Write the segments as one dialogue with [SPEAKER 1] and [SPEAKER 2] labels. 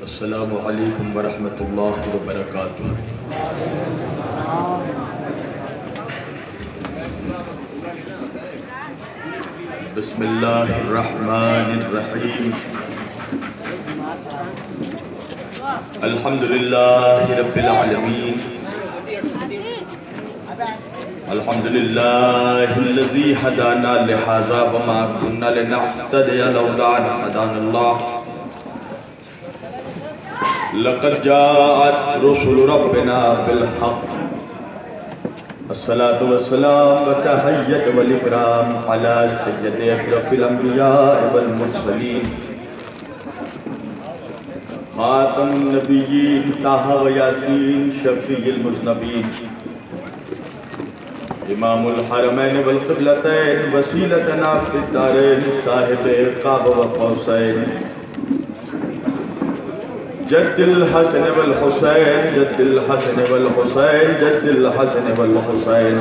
[SPEAKER 1] السلام علیکم ورحمۃ اللہ وبرکاتہ۔ بسم اللہ الرحمن الرحیم۔ الحمدللہ رب العالمین، الحمدللہ الذی ہدانا لہذا وما كنا لنہتدی لولا ان ہدانا اللہ۔ لقد جاءت رسل ربنا بالحق، الصلاة والسلام والتحیۃ والاکرام علی سید اشرف الانبیاء والمرسلین، خاتم النبیین طٰہٰ و یاسین شفیع المذنبین، امام الحرمین والقبلتین وسیلتنا فی الدارین صاحب قاب و قوسین، جد الحسن والحسین جد الحسن والحسین جد الحسن والحسین،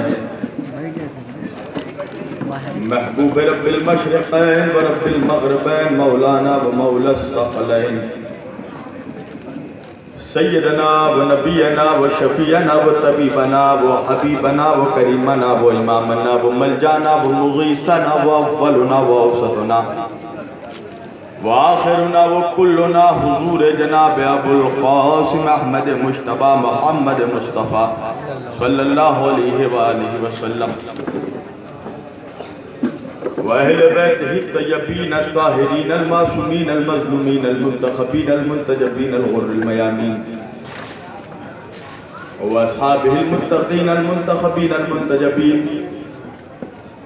[SPEAKER 1] محبوب رب المشرقین و رب المغربین، مولانا و مولا الثقلین، سیدنا و نبینا و شفیعنا و طبیبنا و حبیبنا و کریمنا و امامنا و ملجانا و مغیثنا و اولنا و اوسطنا وآخرنا وکلنا حضور جناب ابو القاسم احمد مجتبی محمد مصطفیٰ صلی اللہ علیہ وآلہ وسلم، وأہل بیتہ الطیبین الطاہرین المعصومین المظلومین المنتخبین المنتجبین الغر المیامین، واصحابہ المتقین المنتخبین المنتجبین۔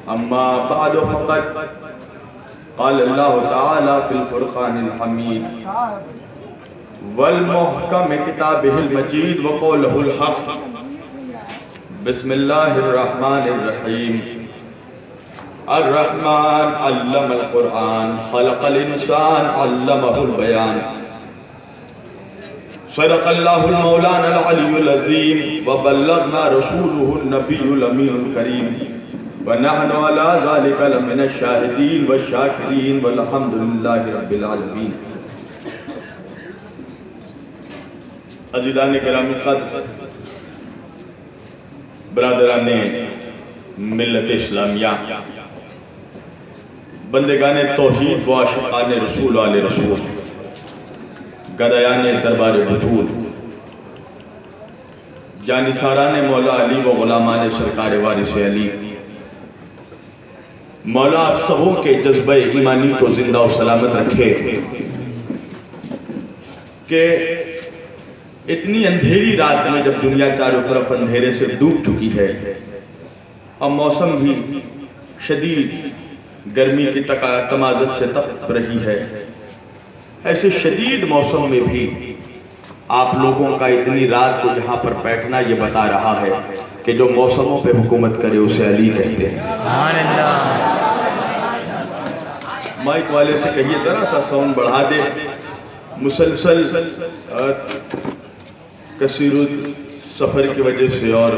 [SPEAKER 1] اما بعد فقد قال اللہ تعالی فی الفرقان الحمید والمحکم کتابہ المجید وقولہ الحق، بسم اللہ الرحمن الرحیم۔ الرحمن علم القرآن خلق الانسان علمہ البیان، صدق اللہ المولانا العلی العظیم وبلغنا رسولہ النبی الامین الکریم، ونحن علی ذلک لمن الشاہدین والشاکرین والحمدللہ رب العالمین۔ عزیزان کرام قدر، برادران ملت اسلامیہ، بندگان توحید و عاشقان رسول آل رسول، گدایان دربار بطول، جانثاران مولا علی و غلامان سرکار وارث علی، مولا آپ سبوں کے جذبہ ایمانی کو زندہ و سلامت رکھے کہ اتنی اندھیری رات میں جب دنیا چاروں طرف اندھیرے سے ڈوب چکی ہے اور موسم بھی شدید گرمی کی تمازت سے تپ رہی ہے، ایسے شدید موسم میں بھی آپ لوگوں کا اتنی رات کو یہاں پر بیٹھنا یہ بتا رہا ہے کہ جو موسموں پہ حکومت کرے اسے علی کہتے ہیں۔ مائک والے سے کہیے ذرا سا ساؤنڈ بڑھا دے، مسلسل کثیر سفر کی وجہ سے اور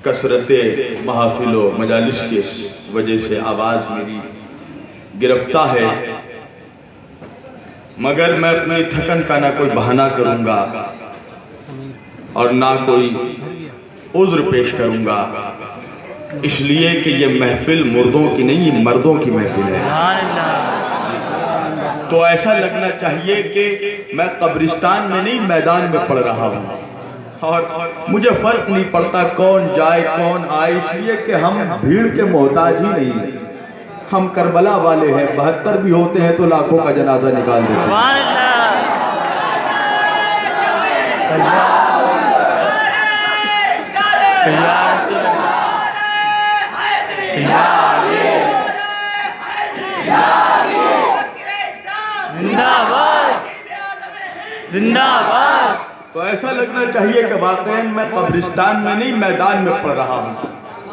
[SPEAKER 1] کثرت محافل و مجالس کی وجہ سے آواز میری گرفتہ ہے، مگر میں اپنی تھکن کا نہ کوئی بہانہ کروں گا اور نہ کوئی عذر پیش کروں گا، اس لیے کہ یہ محفل مردوں کی نہیں مردوں کی محفل ہے۔ تو ایسا لگنا چاہیے کہ میں قبرستان میں نہیں میدان میں پڑھ رہا ہوں، اور مجھے فرق نہیں پڑتا کون جائے کون آئے، اس لیے کہ ہم بھیڑ کے محتاج ہی نہیں ہیں، ہم کربلا والے ہیں، 72 بھی ہوتے ہیں تو لاکھوں کا جنازہ نکال دیتے ہیں۔ تو ایسا لگنا چاہیے کہ واقعاً میں قبرستان میں نہیں میدان میں پڑھ رہا ہوں،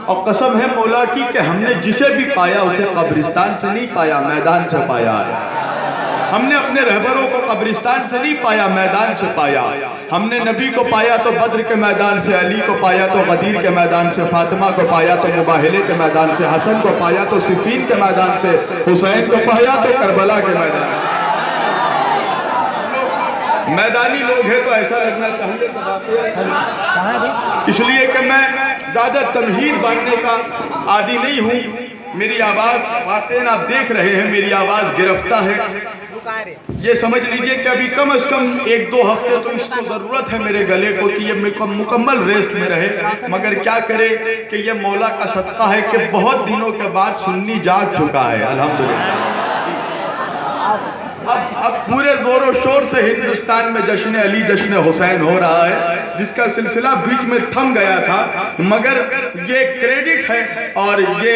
[SPEAKER 1] اور قسم ہے مولا کی کہ ہم نے جسے بھی پایا اسے قبرستان سے نہیں پایا، میدان سے پایا ہے۔ ہم نے اپنے رہبروں کو قبرستان سے نہیں پایا، میدان سے پایا۔ ہم نے نبی کو پایا تو بدر کے میدان سے، علی کو پایا تو غدیر کے میدان سے، فاطمہ کو پایا تو مباہلے کے میدان سے، حسن کو پایا تو صفین کے میدان سے، حسین کو پایا تو کربلا کے میدان سے۔ میدانی لوگ ہیں تو ایسا لگنا چاہیے اس لیے کہ میں زیادہ تمہید باندھنے کا عادی نہیں ہوں. میری آواز واقعاً آپ دیکھ رہے ہیں میری آواز گرفتہ ہے. یہ سمجھ لیجئے کہ ابھی کم از کم 1-2 ہفتے تو اس کو ضرورت ہے میرے گلے کو کہ یہ مکمل ریسٹ میں رہے. مگر کیا کرے کہ یہ مولا کا صدقہ ہے کہ بہت دنوں کے بعد سنی جاگ چکا ہے الحمدللہ. اب پورے زور و شور سے ہندوستان میں جشن علی جشن حسین ہو رہا ہے جس کا سلسلہ بیچ میں تھم گیا تھا. مگر یہ کریڈٹ ہے اور یہ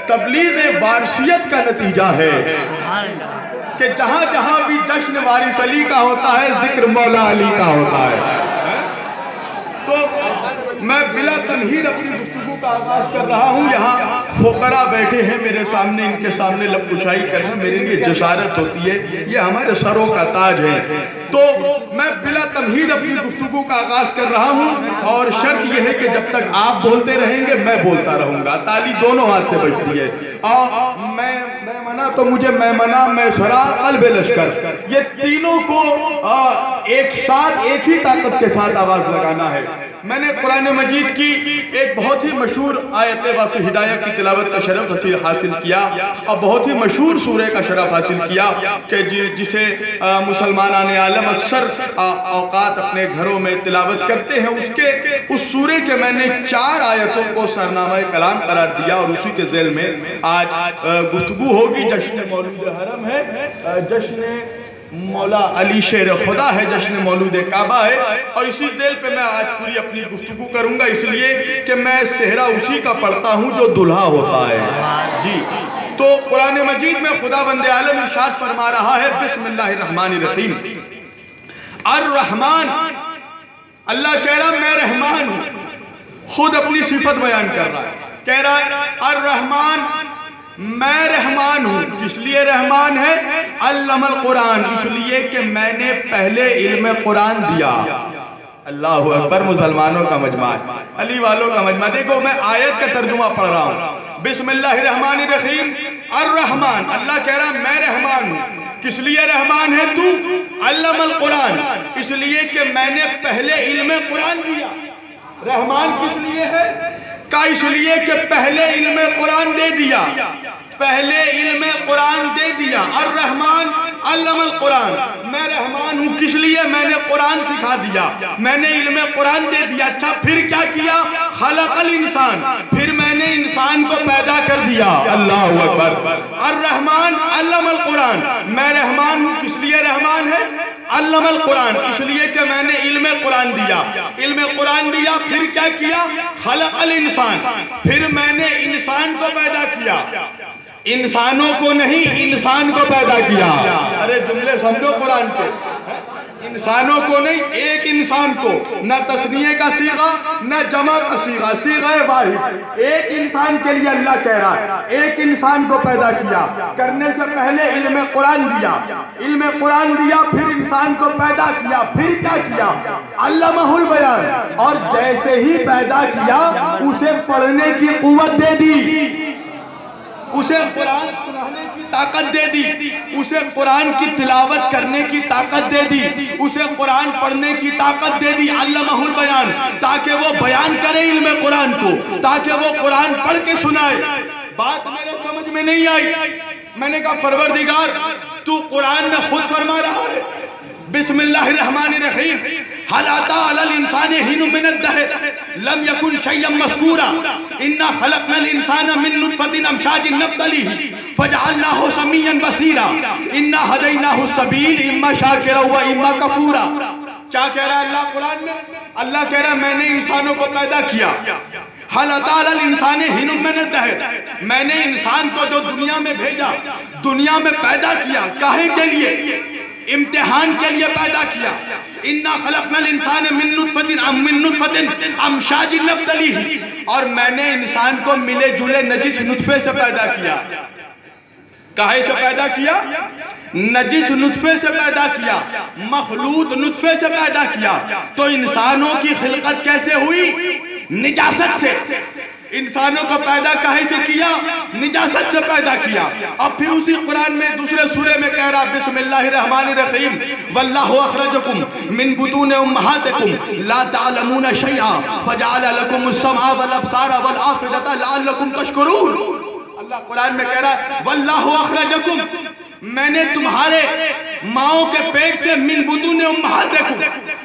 [SPEAKER 1] تبلیغ وارثیت کا نتیجہ ہے کہ جہاں جہاں بھی جشن وارث علی کا ہوتا ہے ذکر مولا علی کا ہوتا ہے. تو میں بلا تمہید اپنی گفتگو کا آغاز کر رہا ہوں. یہاں فقراء بیٹھے ہیں میرے سامنے, ان کے سامنے لب کشائی کرنا میرے لیے جسارت ہوتی ہے, یہ ہمارے سروں کا تاج ہے. تو میں بلا تمہید اپنی گفتگو کا آغاز کر رہا ہوں اور شرط یہ ہے کہ جب تک آپ بولتے رہیں گے میں بولتا رہوں گا. تالی دونوں ہاتھ سے بجتی ہے. اور میں منا تو مجھے میمنہ میسرہ قلب لشکر, یہ تینوں کو ایک ساتھ ایک ہی طاقت کے ساتھ آواز لگانا ہے. میں نے قرآن مجید کی ایک بہت ہی مشہور آیت واقع ہدایہ کی تلاوت کا شرف حاصل کیا اور بہت ہی مشہور سورہ کا شرف حاصل کیا کہ جسے مسلمانان عالم اکثر اوقات اپنے گھروں میں تلاوت کرتے ہیں. اس سورہ کے میں نے 4 آیتوں کو سرنامہ کلام قرار دیا اور اسی کے ذیل میں آج گفتگو ہوگی. جشن مولود حرم ہے, جشن مولا علی شیر خدا ہے, جشن مولود کعبہ ہے, اور اسی ذیل پہ میں آج پوری اپنی گفتگو کروں گا اس لیے کہ میں صحرا اسی کا پڑھتا ہوں جو دلہا ہوتا ہے. جی تو قرآن مجید میں خدا بند عالم ارشاد فرما رہا ہے بسم اللہ الرحمن الرحیم. الرحمن, اللہ کہہ رہا میں رحمان ہوں, خود اپنی صفت بیان کر رہا ہے, کہہ رہا ہے الرحمن میں رحمان ہوں. کس لیے رحمان ہے؟ علم القرآن, اس لیے کہ میں نے پہلے علم قرآن دیا. اللہ اکبر. مسلمانوں کا مجمع, علی والوں کا مجمع. دیکھو میں آیت کا ترجمہ پڑھ رہا ہوں. بسم اللہ الرحمن الرحیم. الرحمن, اللہ کہہ رہا میں رحمان ہوں. کس لیے رحمان ہے تو؟ علم القرآن, اس لیے کہ میں نے پہلے علم قرآن دیا. رحمان کس لیے ہے؟ اس لیے کہ پہلے علم قرآن دے دیا, پہلے علم قرآن دے دیا. الرحمن علم القرآن, میں رحمان ہوں کس لیے میں نے قرآن سکھا دیا, میں نے علم قرآن دے دیا. اچھا پھر کیا کیا؟ خلق الانسان, پھر میں نے انسان کو پیدا کر دیا. اللہ اکبر. الرحمن علم القرآن, میں رحمان ہوں کس لیے رحمان ہے؟ علم القرآن, اس لیے کہ میں نے علم قرآن دیا. علم قرآن دیا, پھر کیا کیا؟ خلق الانسان, پھر میں نے انسان کو پیدا کیا. انسانوں کو نہیں, انسان کو پیدا کیا. ارے جملے سمجھو قرآن کے. انسانوں کو نہیں, ایک انسان کو, نہ تثنیہ کا صیغہ نہ جمع کا صیغہ, صیغہ واحد. ایک انسان کے لیے اللہ کہہ رہا ہے ایک انسان کو پیدا کیا. کرنے سے پہلے علم قرآن دیا, علم قرآن دیا, پھر انسان کو پیدا کیا. پھر کیا کیا؟ علمہ البیان, اور جیسے ہی پیدا کیا اسے پڑھنے کی قوت دے دی, اسے قرآن سنانے کی طاقت دے دی, اسے قرآن کی تلاوت کرنے کی طاقت دے دی, اسے قرآن پڑھنے کی طاقت دے دی. علمہ البیان, تاکہ وہ بیان کرے علم قرآن کو, تاکہ وہ قرآن پڑھ کے سنائے. بات میرے سمجھ میں نہیں آئی. میں نے کہا پروردگار تو قرآن میں خود فرما رہا ہے بسم اللہ الرحمن الرحیم. هل أتى على الإنسان حين من الدهر لم يكن شيئا مذكورا إنا خلقنا الإنسان من نطفة أمشاج نبتليه فجعلناه سميعا بصيرا إنا هديناه السبيل إما شاكرا وإما كفورا. کیا کہہ رہا ہے اللہ قرآن میں؟ اللہ کہہ رہا ہے میں نے انسانوں کو پیدا کیا. هل أتى على الإنسان حين من الدهر, میں نے انسان کو جو دنیا میں بھیجا, دنیا میں پیدا کیا. کاہے کے لیے؟ امتحان کے لیے پیدا کیا. اِنَّا خَلَقْنَا الْإِنسَانَ مِن نُطْفَةٍ أَمْشَاجٍ نَبْتَلِيهِ, اور میں نے انسان کو ملے جلے نجس نطفے سے پیدا کیا. کہے سے پیدا کیا؟ نجس نطفے سے پیدا کیا, مخلوط نطفے سے پیدا کیا. تو انسانوں کی خلقت کیسے ہوئی؟ نجاست سے. انسانوں کو پیدا کہیں سے کیا؟ نجاست سے پیدا کیا. اب پھر اسی قرآن میں دوسرے سورے میں کہہ رہا بسم اللہ الرحمن الرحیم واللہ اخرجکم من بطون امہاتکم لا تعلمون شیئا فجعل لکم السمع والابصار والافئدۃ لعلکم تشکرون. اللہ قرآن میں کہہ رہا ہے واللہ اخرجکم، میں نے تمہارے ماؤں کے پیٹ سے من بطون امہاتکم،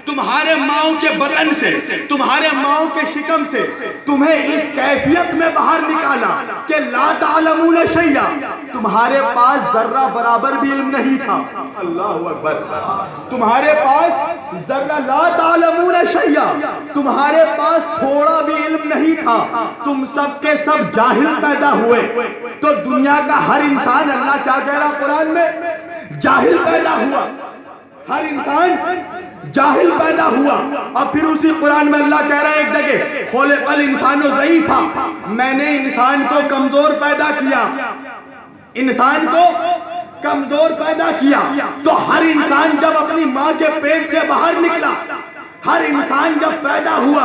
[SPEAKER 1] تمہارے ماؤں کے بطن سے، تمہارے ماؤں کے شکم سے تمہیں اس کیفیت میں باہر نکالا کہ لا تعلمون شیئا، تمہارے پاس ذرہ برابر بھی علم نہیں تھا. اللہ اکبر. تمہارے پاس ذرہ لا تعلمون شیئا، تمہارے پاس تھوڑا بھی علم نہیں تھا، تم سب کے سب جاہل پیدا ہوئے. تو دنیا کا ہر انسان، اللہ کیا کہہ رہا قرآن میں؟ جاہل پیدا ہوا. ہر انسان جاہل پیدا ہوا. اب پھر اسی قرآن میں اللہ کہہ رہا ہے ایک جگہ خلق الانسان ضعیفا، میں نے انسان کو کمزور پیدا کیا، انسان کو کمزور پیدا کیا. تو ہر انسان جب اپنی ماں کے پیٹ سے باہر نکلا، ہر انسان جب پیدا ہوا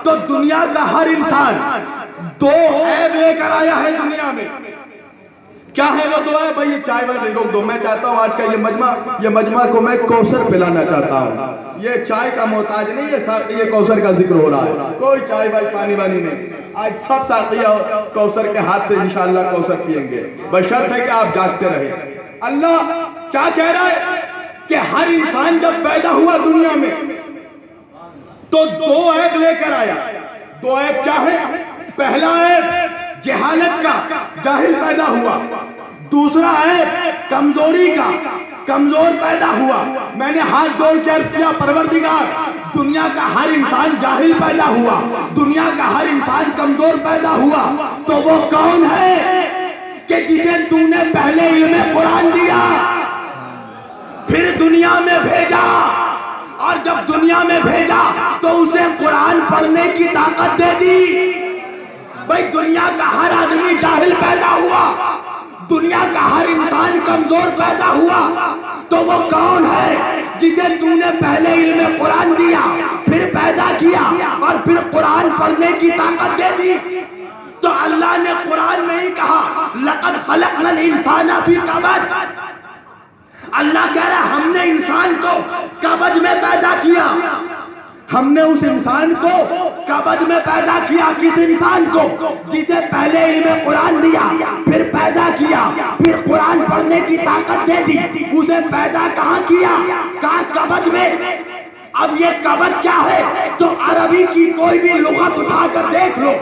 [SPEAKER 1] تو دنیا کا ہر انسان دو عیب لے کر آیا ہے دنیا میں. کیا ہے وہ دو عیب؟ بھائی یہ چائے والے روک دو. میں چاہتا ہوں آج کا یہ مجمع کو میں کوثر پلانا چاہتا ہوں. یہ چائے کا محتاج نہیں، یہ کوثر کا ذکر ہو رہا ہے. کوئی چائے بھائی پانی وانی نہیں. آج سب ساتھیہ کوثر کے ہاتھ سے انشاءاللہ کوثر پئیں گے، بشرط ہے کہ آپ جاگتے رہیں. اللہ کیا کہہ رہا ہے کہ ہر انسان جب پیدا ہوا دنیا میں تو دو عیب لے کر آیا. دو عیب کیا ہے؟ پہلا عیب جہالت کا، جاہل پیدا ہوا. دوسرا عیب کمزوری کا، کمزور پیدا ہوا. میں نے ہاتھ جوڑ کے عرض کیا پروردگار، دنیا کا ہر انسان جاہل پیدا ہوا، دنیا کا ہر انسان کمزور پیدا ہوا، تو وہ کون ہے کہ جسے تو نے پہلے علم قرآن دیا، پھر دنیا میں بھیجا، اور جب دنیا میں بھیجا تو اسے قرآن پڑھنے کی طاقت دے دی. بھئی دنیا کا ہر آدمی جاہل پیدا ہوا، دنیا کا ہر انسان کمزور پیدا ہوا، تو وہ کون ہے جسے تو نے پہلے علم قرآن دیا، پھر پیدا کیا، اور پھر قرآن پڑھنے کی طاقت دے دی؟ تو اللہ نے قرآن میں ہی کہا لَقَدْ خَلَقْنَا الْإِنسَانَ فِي كَبَدٍ. اللہ کہہ رہا ہے ہم نے انسان کو کبد میں پیدا کیا. ہم نے اس انسان کو کبد میں پیدا کیا. کس انسان کو؟ جسے پہلے علم قرآن دیا، پھر پیدا کیا، پھر قرآن پڑھنے کی طاقت دے دی. اسے پیدا کہاں کیا؟ کہاں؟ کبد میں. اب یہ کبد کیا ہے؟ تو عربی کی کوئی بھی لغت اٹھا کر دیکھ لو،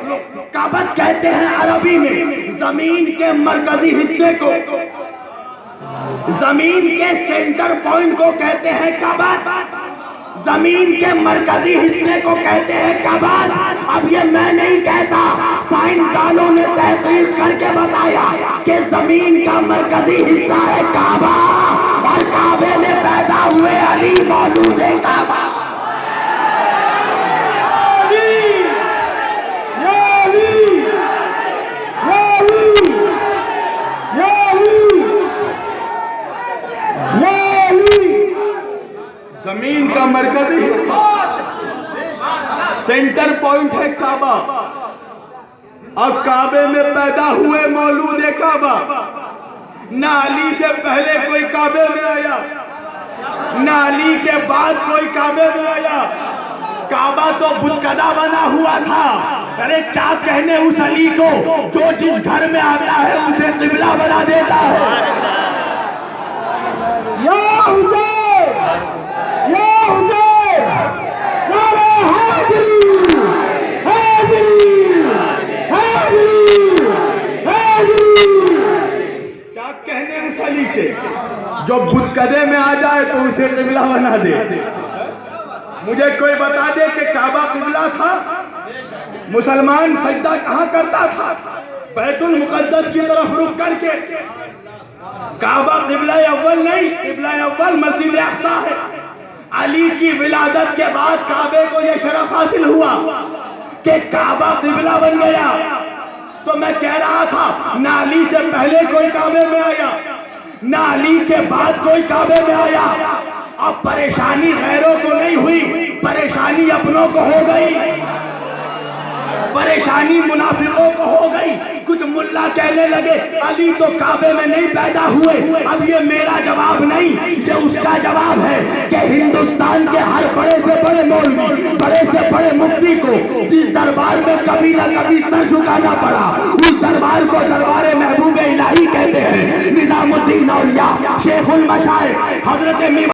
[SPEAKER 1] کبد کہتے ہیں عربی میں زمین کے مرکزی حصے کو، زمین کے سینٹر پوائنٹ کو کہتے ہیں کبد، زمین کے مرکزی حصے کو کہتے ہیں کبد. اب یہ میں نہیں کہتا، سائنسدانوں نے تحقیق کر کے بتایا کہ زمین کا مرکزی حصہ ہے کعبہ، اور کعبے میں پیدا ہوئے علی مولود کعبہ. زمین کا مرکزی سینٹر پوائنٹ ہے کعبہ، اور کعبے میں پیدا ہوئے مولود کعبہ. نہ علی سے پہلے کوئی کعبے میں آیا، نہ علی کے بعد کوئی کعبے میں آیا. کعبہ تو بتکدہ بنا ہوا تھا. ارے کیا کہنے اس علی کو جو جس گھر میں آتا ہے اسے قبلہ بنا دیتا ہے. یا حسین، یا حسین، نعرہ حیدری، حیدری، حیدری، حیدری. کیا کہنے اس علی کے جو بتکدے میں آ جائے تو اسے قبلہ بنا دے. مجھے کوئی بتا دے کہ کعبہ قبلہ تھا؟ مسلمان سجدہ کہاں کرتا تھا؟ بیت المقدس کی طرف رخ کر کے. کعبہ قبلہ اول نہیں، قبلہ اول مسجد اقصی ہے. علی کی ولادت کے بعد کعبے کو یہ شرف حاصل ہوا کہ کعبہ قبلہ بن گیا. تو میں کہہ رہا تھا نہ علی سے پہلے کوئی کعبے میں آیا، نہ علی کے بعد کوئی کعبے میں آیا. اب پریشانی غیروں کو نہیں ہوئی، پریشانی اپنوں کو ہو گئی. پریشانی منافقوں کو ہو گئی. کچھ ملا کہنے لگے علی تو کعبے میں نہیں پیدا ہوئے. اب یہ میرا جواب نہیں، یہ اس کا جواب ہے کہ ہندوستان کے ہر بڑے سے بڑے مولوی، بڑے سے بڑے مفتی کو جس دربار میں کبھی نہ کبھی سر جھکانا پڑا، اس دربار کو دربار محبوب الہی کہتے ہیں. نظام الدین اولیاء، شیخ المشائخ حضرت